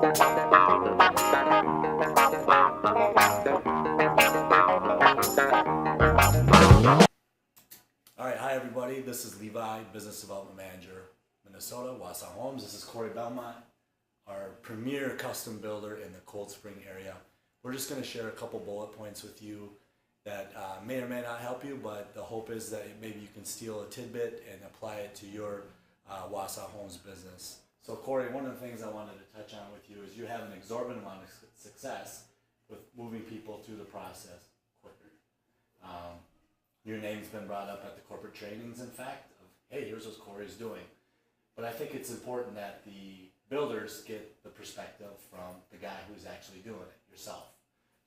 All right, hi everybody. This is Levi, Business Development Manager, Minnesota, Wausau Homes. This is Corey Belmont, our premier custom builder in the Cold Spring area. We're just going to share a couple bullet points with you that may or may not help you, but the hope is that maybe you can steal a tidbit and apply it to your Wausau Homes business. So Corey, one of the things I wanted to touch on with you is you have an exorbitant amount of success with moving people through the process quicker. Your name's been brought up at the corporate trainings, in fact, of, hey, here's what Corey's doing. But I think it's important that the builders get the perspective from the guy who's actually doing it, yourself.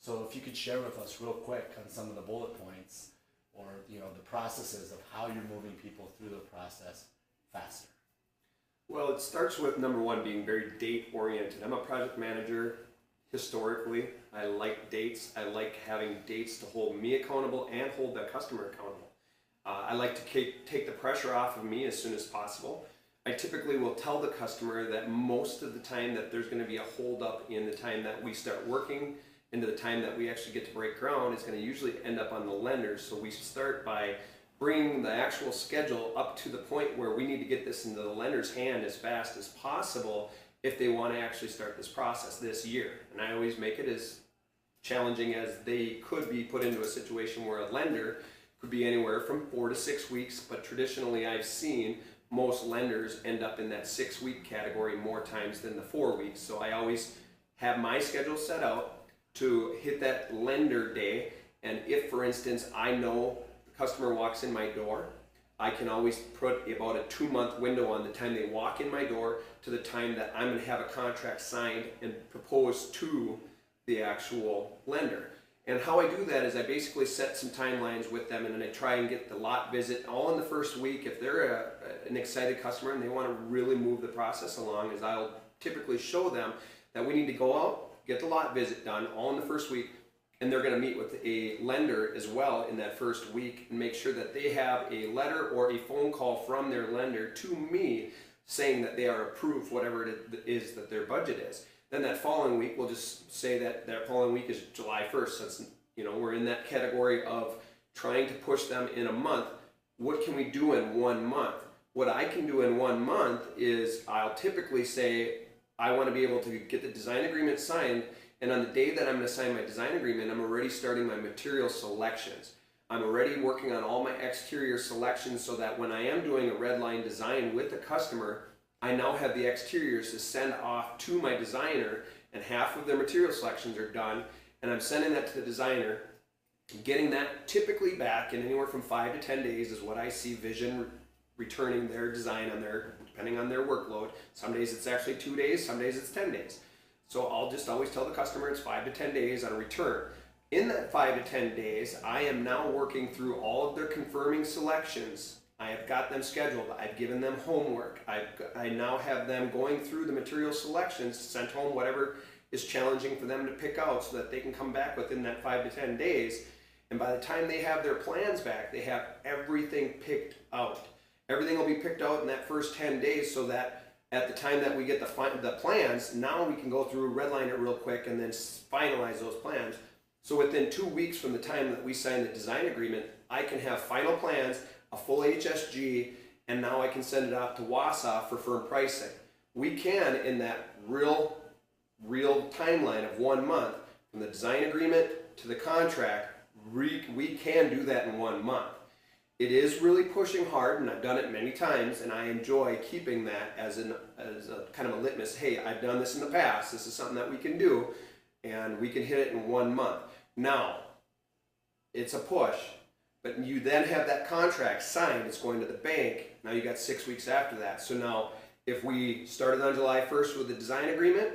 So if you could share with us real quick on some of the bullet points or the processes of how you're moving people through the process faster. Well, it starts with number one, being very date oriented. I'm a project manager. Historically, I like dates. I like having dates to hold me accountable and hold that customer accountable. I like to take the pressure off of me as soon as possible. I typically will tell the customer that most of the time that there's going to be a hold up in the time that we start working into the time that we actually get to break ground. It's going to usually end up on the lenders. So we start by bringing the actual schedule up to the point where we need to get this into the lender's hand as fast as possible if they want to actually start this process this year. And I always make it as challenging as they could be put into a situation where a lender could be anywhere from 4 to 6 weeks, but traditionally I've seen most lenders end up in that 6-week category more times than the 4 weeks. So I always have my schedule set out to hit that lender day, and if, for instance, I know the customer walks in my door, I can always put about a 2-month window on the time they walk in my door to the time that I'm going to have a contract signed and proposed to the actual lender. And how I do that is I basically set some timelines with them, and then I try and get the lot visit all in the first week. If they're an excited customer and they want to really move the process along, is I'll typically show them that we need to go out, get the lot visit done all in the first week, and they're going to meet with a lender as well in that first week and make sure that they have a letter or a phone call from their lender to me saying that they are approved, whatever it is that their budget is. Then that following week, we'll just say that that following week is July 1st. Since we're in that category of trying to push them in a month. What can we do in 1 month? What I can do in 1 month is I'll typically say I want to be able to get the design agreement signed, and on the day that I'm going to sign my design agreement, I'm already starting my material selections. I'm already working on all my exterior selections so that when I am doing a red line design with the customer, I now have the exteriors to send off to my designer, and half of their material selections are done, and I'm sending that to the designer, getting that typically back in anywhere from 5 to 10 days is what I see Vision returning their design on depending on their workload. Some days it's actually 2 days, some days it's 10 days. So I'll just always tell the customer it's 5 to 10 days on a return. In that 5 to 10 days, I am now working through all of their confirming selections. I have got them scheduled. I've given them homework. I now have them going through the material selections, sent home whatever is challenging for them to pick out so that they can come back within that 5 to 10 days. And by the time they have their plans back, they have everything picked out. Everything will be picked out in that first 10 days so that at the time that we get the plans, now we can go through, redline it real quick, and then finalize those plans. So within 2 weeks from the time that we sign the design agreement, I can have final plans, a full HSG, and now I can send it off to Wausau for firm pricing. We can, in that real timeline of 1 month, from the design agreement to the contract, we can do that in 1 month. It is really pushing hard, and I've done it many times, and I enjoy keeping that as a kind of a litmus. Hey, I've done this in the past. This is something that we can do, and we can hit it in 1 month. Now, it's a push, but you then have that contract signed. It's going to the bank. Now you got 6 weeks after that. So now, if we started on July 1st with the design agreement,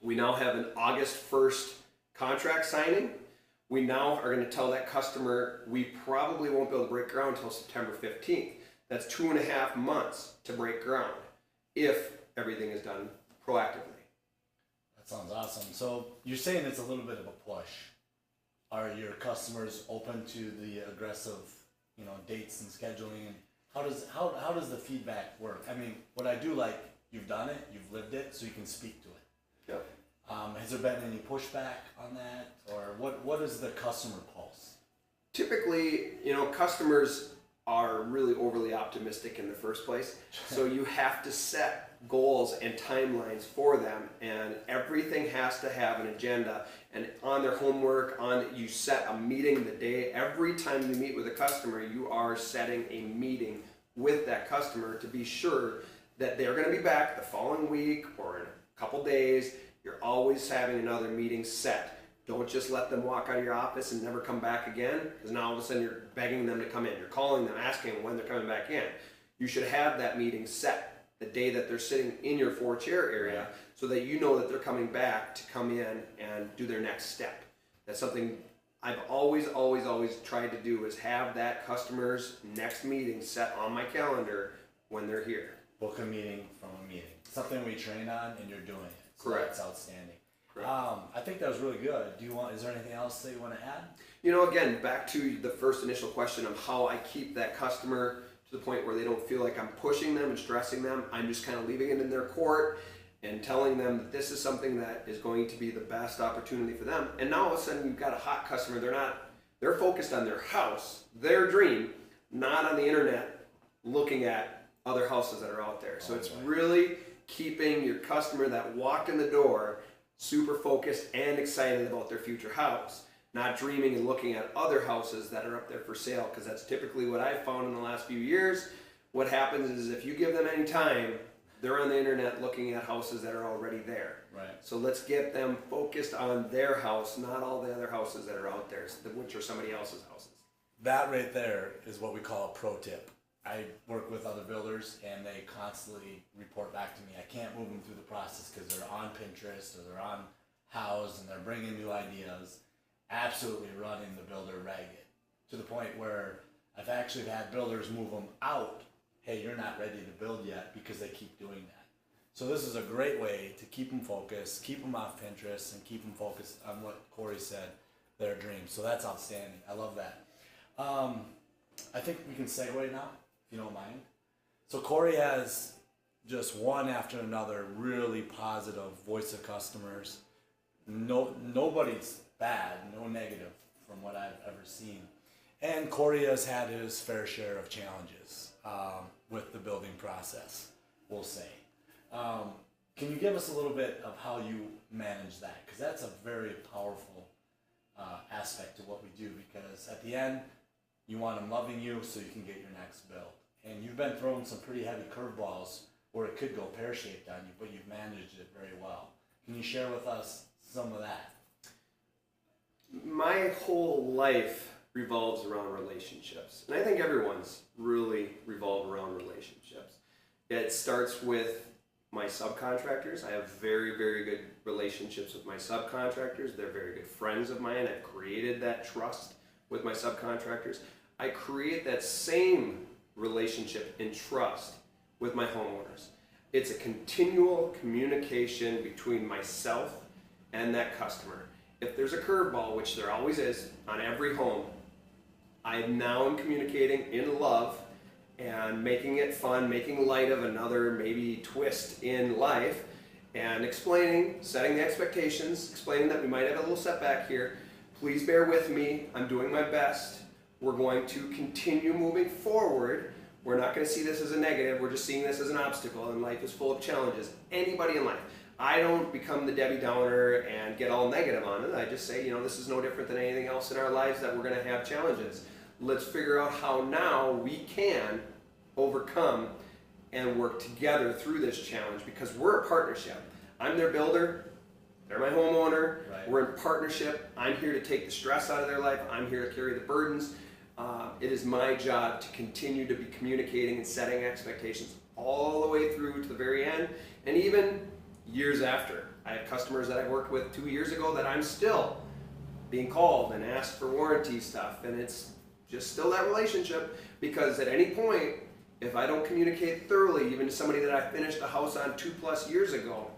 we now have an August 1st contract signing. We now are going to tell that customer we probably won't be able to break ground until September 15th. That's 2.5 months to break ground if everything is done proactively. That sounds awesome. So you're saying it's a little bit of a push. Are your customers open to the aggressive, dates and scheduling? And how does the feedback work? I mean, what I do like, you've done it, you've lived it, so you can speak to it. Yeah. Has there been any pushback on that, or what is the customer pulse? Typically, customers are really overly optimistic in the first place. So you have to set goals and timelines for them, and everything has to have an agenda. And on their homework, you set a meeting the day. Every time you meet with a customer, you are setting a meeting with that customer to be sure that they're going to be back the following week or in a couple days. You're always having another meeting set. Don't just let them walk out of your office and never come back again, because now all of a sudden you're begging them to come in. You're calling them, asking them when they're coming back in. You should have that meeting set the day that they're sitting in your 4-chair area, so that you know that they're coming back to come in and do their next step. That's something I've always tried to do, is have that customer's next meeting set on my calendar when they're here. Book a meeting from a meeting. Something we train on, and you're doing it. So Correct. That's outstanding. Correct. I think that was really good. Is there anything else that you want to add? Again, back to the first initial question of how I keep that customer to the point where they don't feel like I'm pushing them and stressing them. I'm just kind of leaving it in their court and telling them that this is something that is going to be the best opportunity for them. And now all of a sudden you've got a hot customer. They're focused on their house, their dream, not on the internet looking at other houses that are out there. So it's really keeping your customer that walked in the door super focused and excited about their future house, not dreaming and looking at other houses that are up there for sale, because that's typically what I've found in the last few years. What happens is if you give them any time, they're on the internet looking at houses that are already there. Right. So let's get them focused on their house, not all the other houses that are out there, which are somebody else's houses. That right there is what we call a pro tip. I work with other builders, and they constantly report back to me. I can't move them through the process because they're on Pinterest or they're on Houzz and they're bringing new ideas, absolutely running the builder ragged, to the point where I've actually had builders move them out. Hey, you're not ready to build yet, because they keep doing that. So this is a great way to keep them focused, keep them off Pinterest, and keep them focused on what Corey said, their dreams. So that's outstanding. I love that. I think we can segue now, if you don't mind. So Corey has just one after another really positive voice of customers. Nobody's bad, no negative from what I've ever seen. And Corey has had his fair share of challenges with the building process, we'll say. Can you give us a little bit of how you manage that? Because that's a very powerful aspect to what we do, because at the end, you want them loving you so you can get your next build. And you've been throwing some pretty heavy curveballs where it could go pear-shaped on you, but you've managed it very well. Can you share with us some of that? My whole life revolves around relationships. And I think everyone's really revolved around relationships. It starts with my subcontractors. I have very, very good relationships with my subcontractors. They're very good friends of mine. I've created that trust with my subcontractors. I create that same relationship and trust with my homeowners. It's a continual communication between myself and that customer. If there's a curveball, which there always is on every home, I now am communicating in love and making it fun, making light of another maybe twist in life, and explaining, setting the expectations, explaining that we might have a little setback here. Please bear with me. I'm doing my best. We're going to continue moving forward. We're not going to see this as a negative. We're just seeing this as an obstacle, and life is full of challenges. Anybody in life. I don't become the Debbie Downer and get all negative on it. I just say, this is no different than anything else in our lives, that we're going to have challenges. Let's figure out how now we can overcome and work together through this challenge, because we're a partnership. I'm their builder. They're my homeowner. Right. We're in partnership. I'm here to take the stress out of their life. I'm here to carry the burdens. It is my job to continue to be communicating and setting expectations all the way through to the very end, and even years after. I have customers that I worked with 2 years ago that I'm still being called and asked for warranty stuff, and it's just still that relationship, because at any point, if I don't communicate thoroughly, even to somebody that I finished a house on 2+ years ago,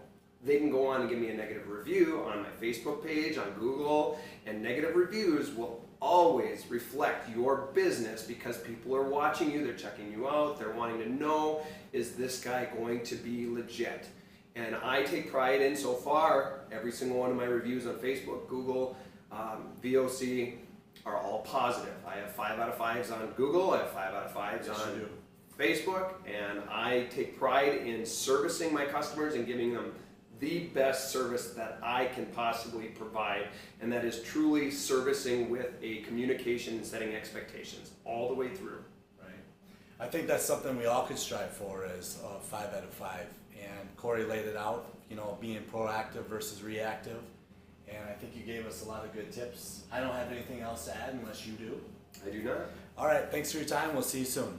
they can go on and give me a negative review on my Facebook page, on Google, and negative reviews will always reflect your business, because people are watching you, they're checking you out, they're wanting to know, is this guy going to be legit? And I take pride in, so far, every single one of my reviews on Facebook, Google, VOC are all positive. I have 5 out of 5s on Google, I have 5 out of 5s Yes, on you do. Facebook, and I take pride in servicing my customers and giving them the best service that I can possibly provide, and that is truly servicing with a communication and setting expectations all the way through. Right. I think that's something we all could strive for as 5 out of 5. And Corey laid it out, you know, being proactive versus reactive. And I think you gave us a lot of good tips. I don't have anything else to add unless you do. I do not. All right, thanks for your time. We'll see you soon.